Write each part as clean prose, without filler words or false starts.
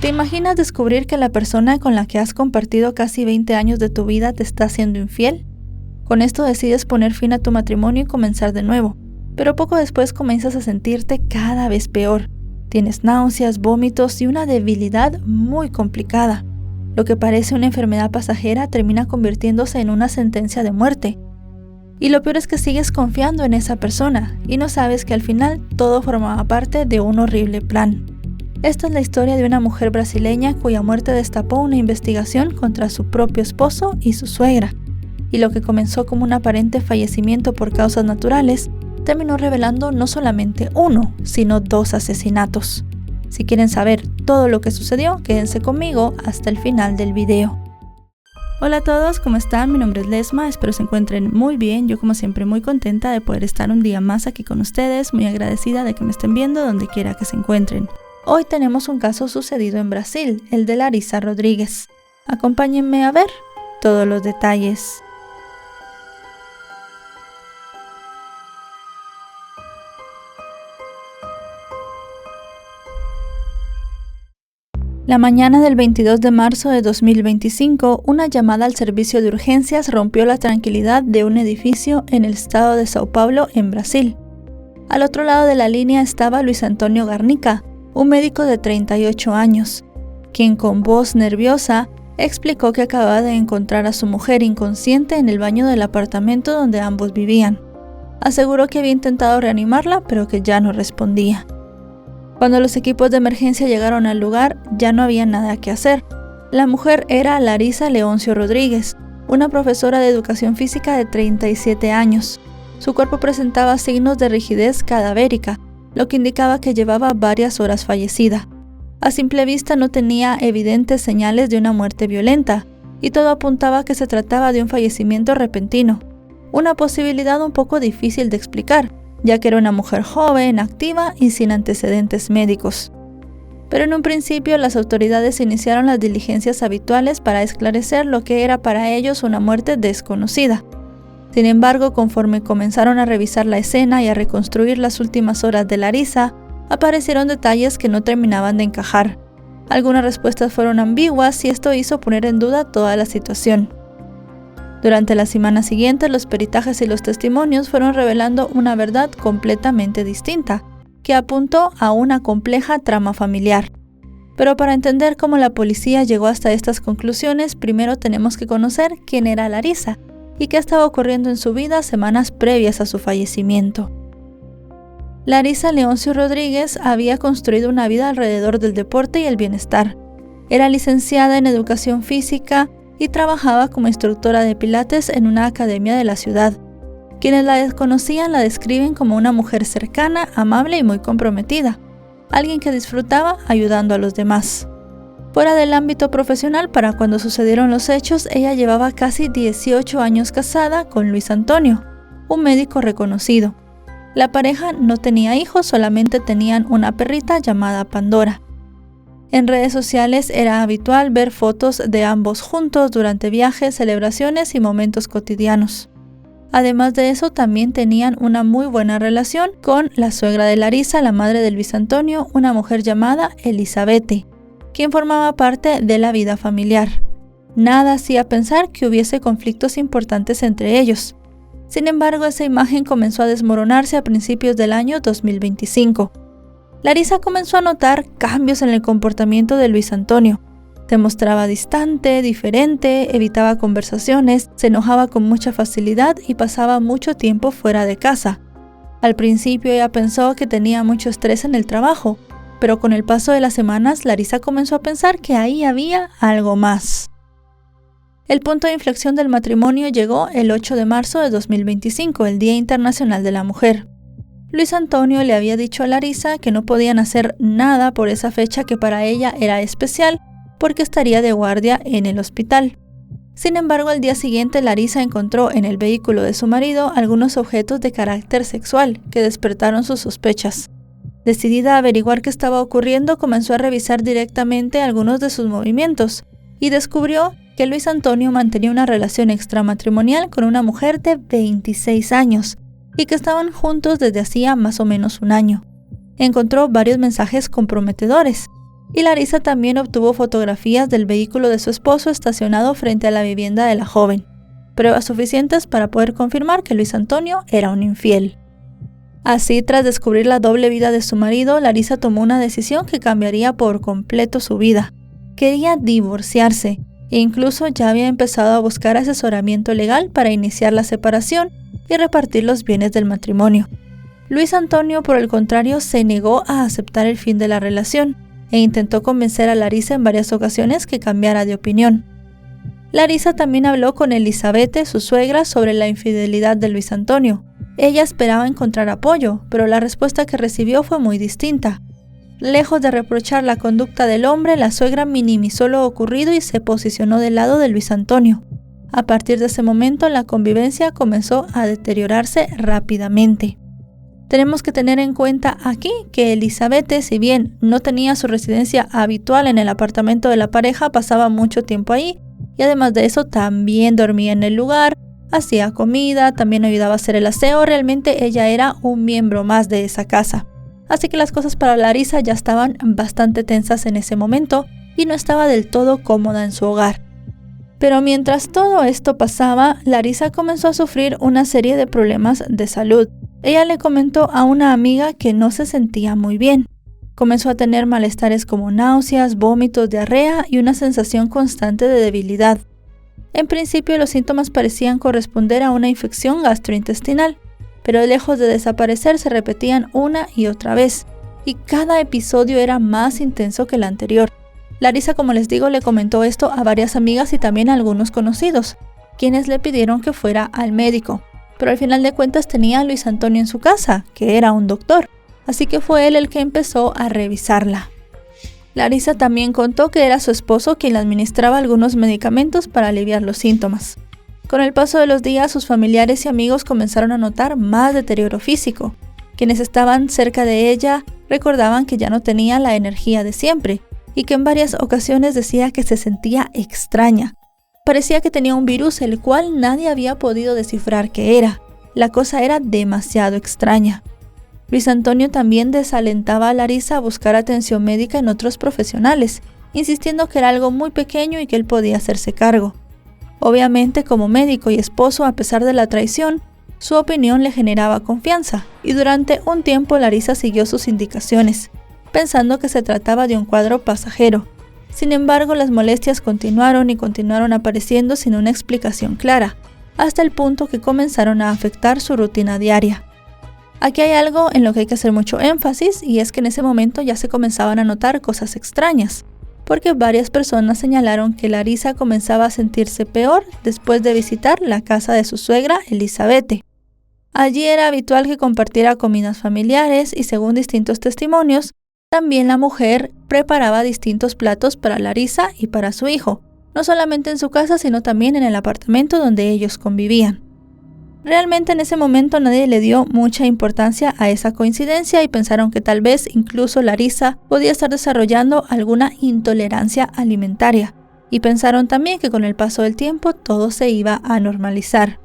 ¿Te imaginas descubrir que la persona con la que has compartido casi 20 años de tu vida te está siendo infiel? Con esto decides poner fin a tu matrimonio y comenzar de nuevo, pero poco después comienzas a sentirte cada vez peor. Tienes náuseas, vómitos y una debilidad muy complicada. Lo que parece una enfermedad pasajera termina convirtiéndose en una sentencia de muerte. Y lo peor es que sigues confiando en esa persona y no sabes que al final todo formaba parte de un horrible plan. Esta es la historia de una mujer brasileña cuya muerte destapó una investigación contra su propio esposo y su suegra. Y lo que comenzó como un aparente fallecimiento por causas naturales, terminó revelando no solamente uno, sino 2 asesinatos. Si quieren saber todo lo que sucedió, quédense conmigo hasta el final del video. Hola a todos, ¿cómo están? Mi nombre es Lesma, espero se encuentren muy bien. Yo como siempre muy contenta de poder estar un día más aquí con ustedes, muy agradecida de que me estén viendo donde quiera que se encuentren. Hoy tenemos un caso sucedido en Brasil, el de Larissa Rodríguez. Acompáñenme a ver todos los detalles. La mañana del 22 de marzo de 2025, una llamada al servicio de urgencias rompió la tranquilidad de un edificio en el estado de São Paulo, en Brasil. Al otro lado de la línea estaba Luis Antonio Garnica, un médico de 38 años, quien con voz nerviosa explicó que acababa de encontrar a su mujer inconsciente en el baño del apartamento donde ambos vivían. Aseguró que había intentado reanimarla, pero que ya no respondía. Cuando los equipos de emergencia llegaron al lugar, ya no había nada que hacer. La mujer era Larissa Leoncio Rodríguez, una profesora de educación física de 37 años. Su cuerpo presentaba signos de rigidez cadavérica, lo que indicaba que llevaba varias horas fallecida. A simple vista no tenía evidentes señales de una muerte violenta, y todo apuntaba a que se trataba de un fallecimiento repentino. Una posibilidad un poco difícil de explicar, ya que era una mujer joven, activa y sin antecedentes médicos. Pero en un principio las autoridades iniciaron las diligencias habituales para esclarecer lo que era para ellos una muerte desconocida. Sin embargo, conforme comenzaron a revisar la escena y a reconstruir las últimas horas de Larissa, aparecieron detalles que no terminaban de encajar. Algunas respuestas fueron ambiguas y esto hizo poner en duda toda la situación. Durante la semana siguiente, los peritajes y los testimonios fueron revelando una verdad completamente distinta, que apuntó a una compleja trama familiar. Pero para entender cómo la policía llegó hasta estas conclusiones, primero tenemos que conocer quién era Larissa y qué estaba ocurriendo en su vida semanas previas a su fallecimiento. Larissa Leoncio Rodríguez había construido una vida alrededor del deporte y el bienestar. Era licenciada en educación física y trabajaba como instructora de pilates en una academia de la ciudad. Quienes la desconocían la describen como una mujer cercana, amable y muy comprometida, alguien que disfrutaba ayudando a los demás. Fuera del ámbito profesional, para cuando sucedieron los hechos, ella llevaba casi 18 años casada con Luis Antonio, un médico reconocido. La pareja no tenía hijos, solamente tenían una perrita llamada Pandora. En redes sociales era habitual ver fotos de ambos juntos durante viajes, celebraciones y momentos cotidianos. Además de eso, también tenían una muy buena relación con la suegra de Larissa, la madre de Luis Antonio, una mujer llamada Elizabeth, quien formaba parte de la vida familiar. Nada hacía pensar que hubiese conflictos importantes entre ellos. Sin embargo, esa imagen comenzó a desmoronarse a principios del año 2025. Larissa comenzó a notar cambios en el comportamiento de Luis Antonio. Se mostraba distante, diferente, evitaba conversaciones, se enojaba con mucha facilidad y pasaba mucho tiempo fuera de casa. Al principio ella pensó que tenía mucho estrés en el trabajo, pero con el paso de las semanas Larissa comenzó a pensar que ahí había algo más. El punto de inflexión del matrimonio llegó el 8 de marzo de 2025, el Día Internacional de la Mujer. Luis Antonio le había dicho a Larissa que no podían hacer nada por esa fecha que para ella era especial porque estaría de guardia en el hospital. Sin embargo, al día siguiente Larissa encontró en el vehículo de su marido algunos objetos de carácter sexual que despertaron sus sospechas. Decidida a averiguar qué estaba ocurriendo, comenzó a revisar directamente algunos de sus movimientos y descubrió que Luis Antonio mantenía una relación extramatrimonial con una mujer de 26 años y que estaban juntos desde hacía más o menos un año. Encontró varios mensajes comprometedores. y Larisa también obtuvo fotografías del vehículo de su esposo estacionado frente a la vivienda de la joven, pruebas suficientes para poder confirmar que Luis Antonio era un infiel. Así, tras descubrir la doble vida de su marido, Larisa tomó una decisión que cambiaría por completo su vida. Quería divorciarse e incluso ya había empezado a buscar asesoramiento legal para iniciar la separación y repartir los bienes del matrimonio. Luis Antonio, por el contrario, se negó a aceptar el fin de la relación e intentó convencer a Larisa en varias ocasiones que cambiara de opinión. Larisa también habló con Elizabeth, su suegra, sobre la infidelidad de Luis Antonio. Ella esperaba encontrar apoyo, pero la respuesta que recibió fue muy distinta. Lejos de reprochar la conducta del hombre, la suegra minimizó lo ocurrido y se posicionó del lado de Luis Antonio. A partir de ese momento, la convivencia comenzó a deteriorarse rápidamente. Tenemos que tener en cuenta aquí que Elizabeth, si bien no tenía su residencia habitual en el apartamento de la pareja, pasaba mucho tiempo ahí y además de eso también dormía en el lugar, hacía comida, también ayudaba a hacer el aseo. Realmente ella era un miembro más de esa casa. Así que las cosas para Larisa ya estaban bastante tensas en ese momento y no estaba del todo cómoda en su hogar. Pero mientras todo esto pasaba, Larisa comenzó a sufrir una serie de problemas de salud. Ella le comentó a una amiga que no se sentía muy bien. Comenzó a tener malestares como náuseas, vómitos, diarrea y una sensación constante de debilidad. En principio los síntomas parecían corresponder a una infección gastrointestinal, pero lejos de desaparecer se repetían una y otra vez, y cada episodio era más intenso que el anterior. Larisa, como les digo, le comentó esto a varias amigas y también a algunos conocidos, quienes le pidieron que fuera al médico. Pero al final de cuentas tenía a Luis Antonio en su casa, que era un doctor, así que fue él el que empezó a revisarla. Larisa también contó que era su esposo quien le administraba algunos medicamentos para aliviar los síntomas. Con el paso de los días, sus familiares y amigos comenzaron a notar más deterioro físico. Quienes estaban cerca de ella recordaban que ya no tenía la energía de siempre y que en varias ocasiones decía que se sentía extraña. Parecía que tenía un virus el cual nadie había podido descifrar qué era. La cosa era demasiado extraña. Luis Antonio también desalentaba a Larisa a buscar atención médica en otros profesionales, insistiendo que era algo muy pequeño y que él podía hacerse cargo. Obviamente, como médico y esposo, a pesar de la traición, su opinión le generaba confianza, y durante un tiempo Larisa siguió sus indicaciones, pensando que se trataba de un cuadro pasajero. Sin embargo, las molestias continuaron y continuaron apareciendo sin una explicación clara, hasta el punto que comenzaron a afectar su rutina diaria. Aquí hay algo en lo que hay que hacer mucho énfasis, y es que en ese momento ya se comenzaban a notar cosas extrañas, porque varias personas señalaron que Larisa comenzaba a sentirse peor después de visitar la casa de su suegra Elizabeth. Allí era habitual que compartiera comidas familiares y, según distintos testimonios, también la mujer preparaba distintos platos para Larisa y para su hijo, no solamente en su casa sino también en el apartamento donde ellos convivían. Realmente en ese momento nadie le dio mucha importancia a esa coincidencia y pensaron que tal vez incluso Larisa podía estar desarrollando alguna intolerancia alimentaria, y pensaron también que con el paso del tiempo todo se iba a normalizar.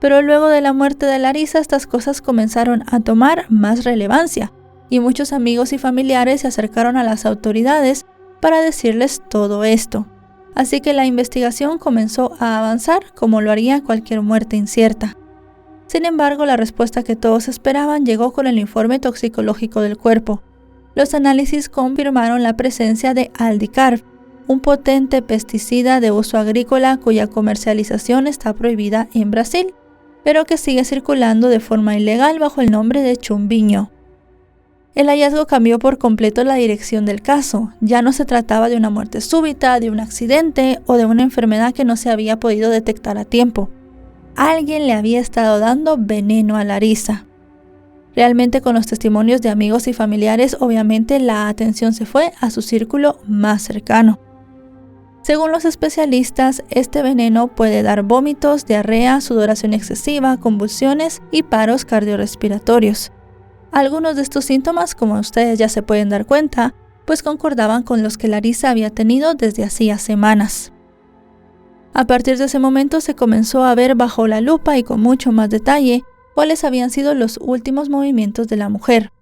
Pero luego de la muerte de Larisa, estas cosas comenzaron a tomar más relevancia, y muchos amigos y familiares se acercaron a las autoridades para decirles todo esto. Así que la investigación comenzó a avanzar como lo haría cualquier muerte incierta. Sin embargo, la respuesta que todos esperaban llegó con el informe toxicológico del cuerpo. Los análisis confirmaron la presencia de Aldicarb, un potente pesticida de uso agrícola cuya comercialización está prohibida en Brasil, pero que sigue circulando de forma ilegal bajo el nombre de chumbiño. El hallazgo cambió por completo la dirección del caso. Ya no se trataba de una muerte súbita, de un accidente o de una enfermedad que no se había podido detectar a tiempo. Alguien le había estado dando veneno a Larisa. Realmente, con los testimonios de amigos y familiares, obviamente la atención se fue a su círculo más cercano. Según los especialistas, este veneno puede dar vómitos, diarrea, sudoración excesiva, convulsiones y paros cardiorrespiratorios. Algunos de estos síntomas, como ustedes ya se pueden dar cuenta, pues concordaban con los que Larisa había tenido desde hacía semanas. A partir de ese momento se comenzó a ver bajo la lupa y con mucho más detalle cuáles habían sido los últimos movimientos de la mujer.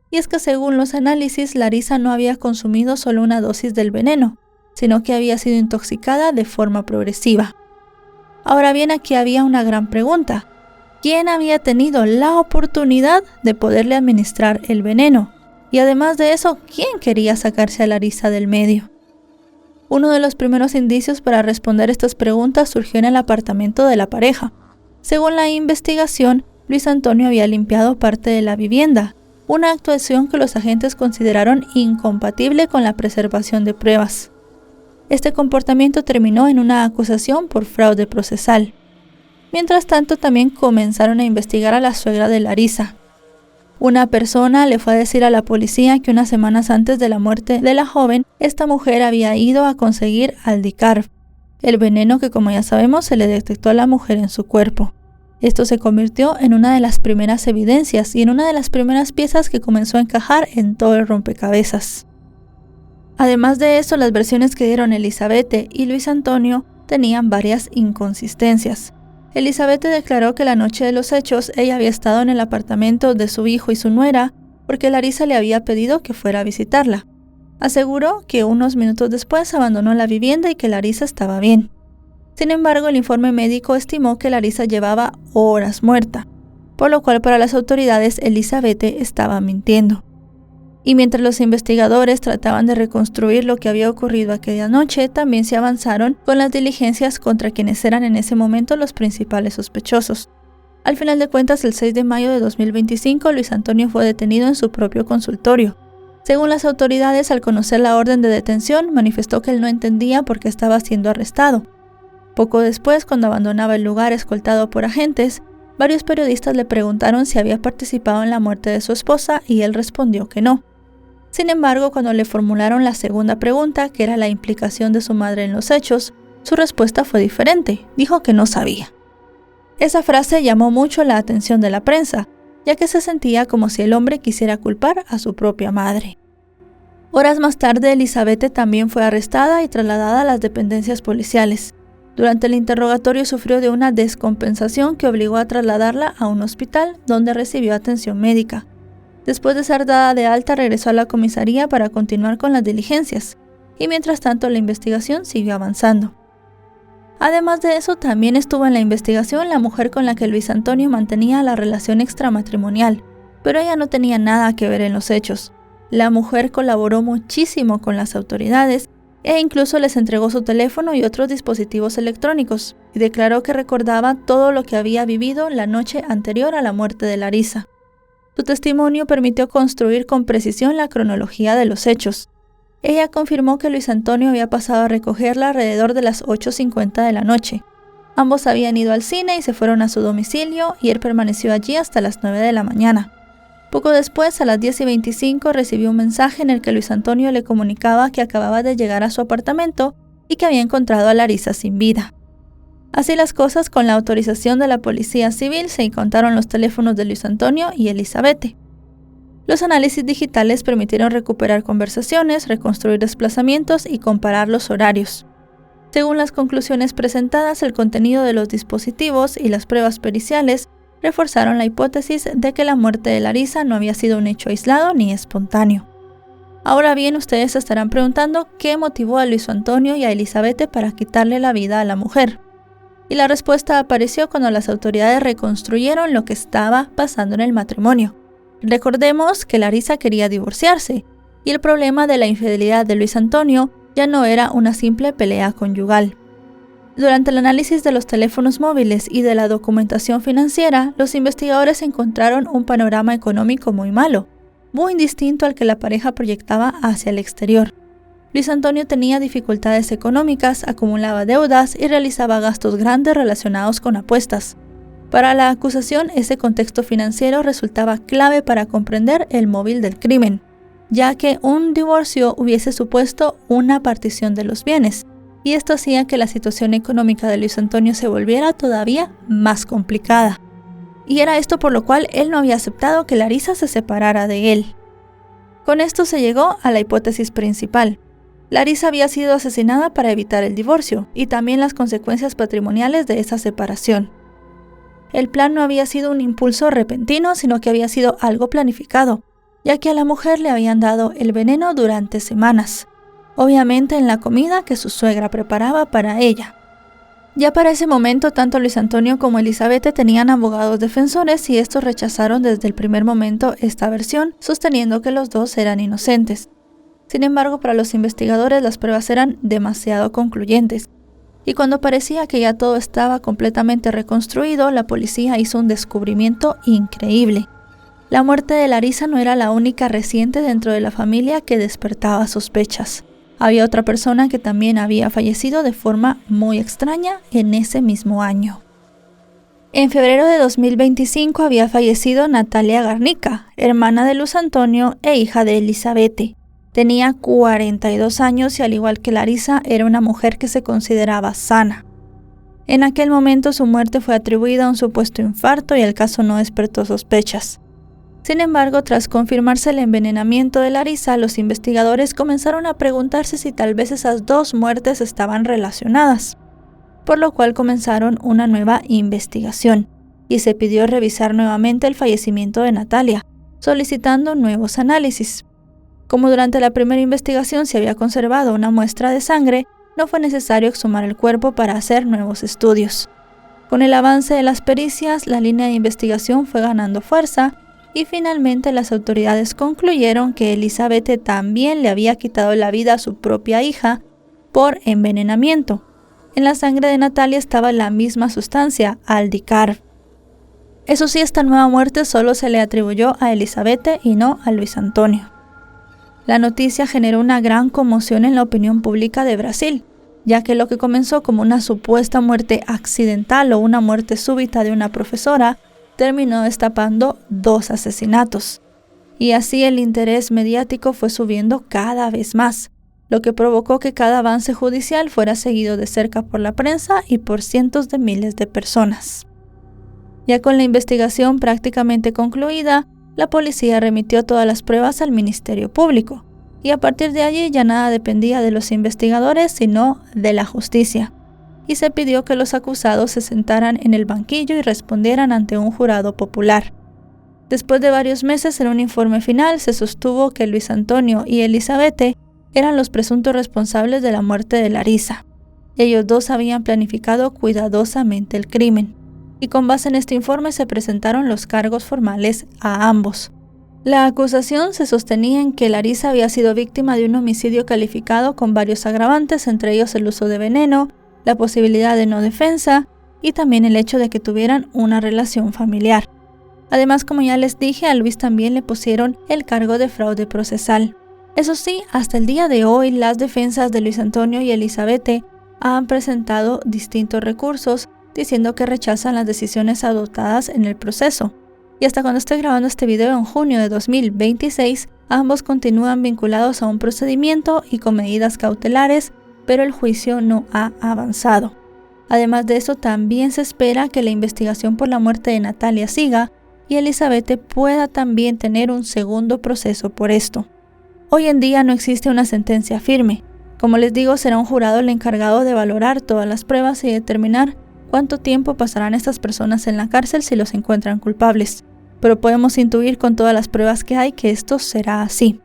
Y es que según los análisis, Larisa no había consumido solo una dosis del veneno, sino que había sido intoxicada de forma progresiva. Ahora bien, aquí había una gran pregunta. ¿Quién había tenido la oportunidad de poderle administrar el veneno? Y además de eso, ¿quién quería sacarse a Larisa del medio? Uno de los primeros indicios para responder estas preguntas surgió en el apartamento de la pareja. Según la investigación, Luis Antonio había limpiado parte de la vivienda, una actuación que los agentes consideraron incompatible con la preservación de pruebas. Este comportamiento terminó en una acusación por fraude procesal. Mientras tanto, también comenzaron a investigar a la suegra de Larisa. Una persona le fue a decir a la policía que unas semanas antes de la muerte de la joven, esta mujer había ido a conseguir Aldicarb, el veneno que, como ya sabemos, se le detectó a la mujer en su cuerpo. Esto se convirtió en una de las primeras evidencias y en una de las primeras piezas que comenzó a encajar en todo el rompecabezas. Además de eso, las versiones que dieron Elizabeth y Luis Antonio tenían varias inconsistencias. Elizabeth declaró que la noche de los hechos ella había estado en el apartamento de su hijo y su nuera porque Larisa le había pedido que fuera a visitarla. Aseguró que unos minutos después abandonó la vivienda y que Larisa estaba bien. Sin embargo, el informe médico estimó que Larisa llevaba horas muerta, por lo cual para las autoridades Elizabeth estaba mintiendo. Y mientras los investigadores trataban de reconstruir lo que había ocurrido aquella noche, también se avanzaron con las diligencias contra quienes eran en ese momento los principales sospechosos. Al final de cuentas, el 6 de mayo de 2025, Luis Antonio fue detenido en su propio consultorio. Según las autoridades, al conocer la orden de detención, manifestó que él no entendía por qué estaba siendo arrestado. Poco después, cuando abandonaba el lugar escoltado por agentes, varios periodistas le preguntaron si había participado en la muerte de su esposa y él respondió que no. Sin embargo, cuando le formularon la segunda pregunta, que era la implicación de su madre en los hechos, su respuesta fue diferente. Dijo que no sabía. Esa frase llamó mucho la atención de la prensa, ya que se sentía como si el hombre quisiera culpar a su propia madre. Horas más tarde, Elizabeth también fue arrestada y trasladada a las dependencias policiales. Durante el interrogatorio sufrió de una descompensación que obligó a trasladarla a un hospital donde recibió atención médica. Después de ser dada de alta, regresó a la comisaría para continuar con las diligencias, y mientras tanto la investigación siguió avanzando. Además de eso, también estuvo en la investigación la mujer con la que Luis Antonio mantenía la relación extramatrimonial, pero ella no tenía nada que ver en los hechos. La mujer colaboró muchísimo con las autoridades e incluso les entregó su teléfono y otros dispositivos electrónicos, y declaró que recordaba todo lo que había vivido la noche anterior a la muerte de Larisa. Su testimonio permitió construir con precisión la cronología de los hechos. Ella confirmó que Luis Antonio había pasado a recogerla alrededor de las 8:50 de la noche. Ambos habían ido al cine y se fueron a su domicilio y él permaneció allí hasta las 9 de la mañana. Poco después, a las 10:25, recibió un mensaje en el que Luis Antonio le comunicaba que acababa de llegar a su apartamento y que había encontrado a Larisa sin vida. Así las cosas, con la autorización de la policía civil, se encontraron los teléfonos de Luis Antonio y Elizabeth. Los análisis digitales permitieron recuperar conversaciones, reconstruir desplazamientos y comparar los horarios. Según las conclusiones presentadas, el contenido de los dispositivos y las pruebas periciales reforzaron la hipótesis de que la muerte de Larisa no había sido un hecho aislado ni espontáneo. Ahora bien, ustedes se estarán preguntando qué motivó a Luis Antonio y a Elizabeth para quitarle la vida a la mujer. Y la respuesta apareció cuando las autoridades reconstruyeron lo que estaba pasando en el matrimonio. Recordemos que Larisa quería divorciarse, y el problema de la infidelidad de Luis Antonio ya no era una simple pelea conyugal. Durante el análisis de los teléfonos móviles y de la documentación financiera, los investigadores encontraron un panorama económico muy malo, muy distinto al que la pareja proyectaba hacia el exterior. Luis Antonio tenía dificultades económicas, acumulaba deudas y realizaba gastos grandes relacionados con apuestas. Para la acusación, ese contexto financiero resultaba clave para comprender el móvil del crimen, ya que un divorcio hubiese supuesto una partición de los bienes, y esto hacía que la situación económica de Luis Antonio se volviera todavía más complicada. Y era esto por lo cual él no había aceptado que Larisa se separara de él. Con esto se llegó a la hipótesis principal. Larisa había sido asesinada para evitar el divorcio y también las consecuencias patrimoniales de esa separación. El plan no había sido un impulso repentino, sino que había sido algo planificado, ya que a la mujer le habían dado el veneno durante semanas, obviamente en la comida que su suegra preparaba para ella. Ya para ese momento, tanto Luis Antonio como Elizabeth tenían abogados defensores y estos rechazaron desde el primer momento esta versión, sosteniendo que los dos eran inocentes. Sin embargo, para los investigadores las pruebas eran demasiado concluyentes, y cuando parecía que ya todo estaba completamente reconstruido, la policía hizo un descubrimiento increíble. La muerte de Larisa no era la única reciente dentro de la familia que despertaba sospechas. Había otra persona que también había fallecido de forma muy extraña en ese mismo año. En febrero de 2025 había fallecido Natalia Garnica, hermana de Luis Antonio e hija de Elizabeth. Tenía 42 años y al igual que Larisa era una mujer que se consideraba sana. En aquel momento su muerte fue atribuida a un supuesto infarto y el caso no despertó sospechas. Sin embargo, tras confirmarse el envenenamiento de Larisa, los investigadores comenzaron a preguntarse si tal vez esas dos muertes estaban relacionadas, por lo cual comenzaron una nueva investigación y se pidió revisar nuevamente el fallecimiento de Natalia, solicitando nuevos análisis. Como durante la primera investigación se había conservado una muestra de sangre, no fue necesario exhumar el cuerpo para hacer nuevos estudios. Con el avance de las pericias, la línea de investigación fue ganando fuerza y finalmente las autoridades concluyeron que Elizabeth también le había quitado la vida a su propia hija por envenenamiento. En la sangre de Natalia estaba la misma sustancia, Aldicarb. Eso sí, esta nueva muerte solo se le atribuyó a Elizabeth y no a Luis Antonio. La noticia generó una gran conmoción en la opinión pública de Brasil, ya que lo que comenzó como una supuesta muerte accidental o una muerte súbita de una profesora, terminó destapando dos asesinatos. Y así el interés mediático fue subiendo cada vez más, lo que provocó que cada avance judicial fuera seguido de cerca por la prensa y por cientos de miles de personas. Ya con la investigación prácticamente concluida, la policía remitió todas las pruebas al Ministerio Público, y a partir de allí ya nada dependía de los investigadores, sino de la justicia, y se pidió que los acusados se sentaran en el banquillo y respondieran ante un jurado popular. Después de varios meses, en un informe final, se sostuvo que Luis Antonio y Elizabeth eran los presuntos responsables de la muerte de Larisa. Ellos dos habían planificado cuidadosamente el crimen, y con base en este informe se presentaron los cargos formales a ambos. La acusación se sostenía en que Larisa había sido víctima de un homicidio calificado con varios agravantes, entre ellos el uso de veneno, la posibilidad de no defensa y también el hecho de que tuvieran una relación familiar. Además, como ya les dije, a Luis también le pusieron el cargo de fraude procesal. Eso sí, hasta el día de hoy las defensas de Luis Antonio y Elizabeth han presentado distintos recursos diciendo que rechazan las decisiones adoptadas en el proceso. Y hasta cuando estoy grabando este video en junio de 2026, ambos continúan vinculados a un procedimiento y con medidas cautelares, pero el juicio no ha avanzado. Además de eso, también se espera que la investigación por la muerte de Natalia siga y Elizabeth pueda también tener un segundo proceso por esto. Hoy en día no existe una sentencia firme. Como les digo, será un jurado el encargado de valorar todas las pruebas y determinar cuánto tiempo pasarán estas personas en la cárcel si los encuentran culpables. Pero podemos intuir con todas las pruebas que hay que esto será así.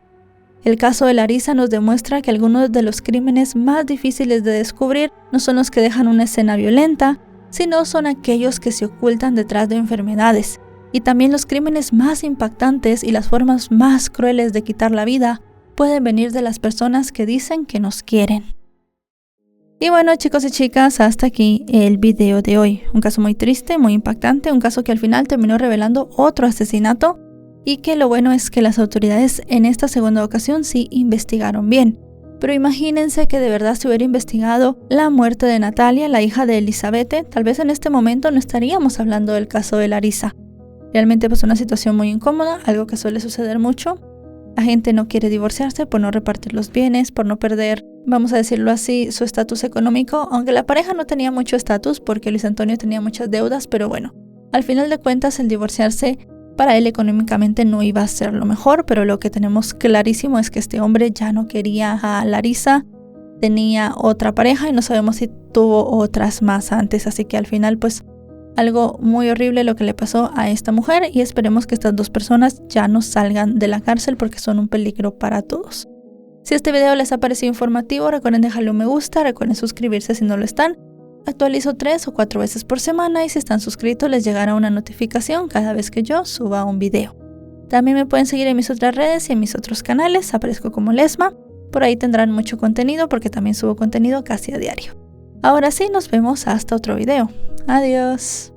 El caso de Larisa nos demuestra que algunos de los crímenes más difíciles de descubrir no son los que dejan una escena violenta, sino son aquellos que se ocultan detrás de enfermedades. Y también los crímenes más impactantes y las formas más crueles de quitar la vida pueden venir de las personas que dicen que nos quieren. Y bueno, chicos y chicas, hasta aquí el video de hoy. Un caso muy triste, muy impactante, un caso que al final terminó revelando otro asesinato y que lo bueno es que las autoridades en esta segunda ocasión sí investigaron bien. Pero imagínense que de verdad se hubiera investigado la muerte de Natalia, la hija de Elizabeth, tal vez en este momento no estaríamos hablando del caso de Larisa. Realmente pues una situación muy incómoda, algo que suele suceder mucho. La gente no quiere divorciarse por no repartir los bienes, por no perder, vamos a decirlo así, su estatus económico, aunque la pareja no tenía mucho estatus porque Luis Antonio tenía muchas deudas, pero bueno, al final de cuentas el divorciarse para él económicamente no iba a ser lo mejor, pero lo que tenemos clarísimo es que este hombre ya no quería a Larisa, tenía otra pareja y no sabemos si tuvo otras más antes, así que al final pues Algo muy horrible lo que le pasó a esta mujer y esperemos que estas dos personas ya no salgan de la cárcel porque son un peligro para todos. Si este video les ha parecido informativo, recuerden dejarle un me gusta, recuerden suscribirse si no lo están. Actualizo 3 o 4 veces por semana y si están suscritos les llegará una notificación cada vez que yo suba un video. También me pueden seguir en mis otras redes y en mis otros canales, aparezco como Lesma. Por ahí tendrán mucho contenido porque también subo contenido casi a diario. Ahora sí, nos vemos hasta otro video. Adiós.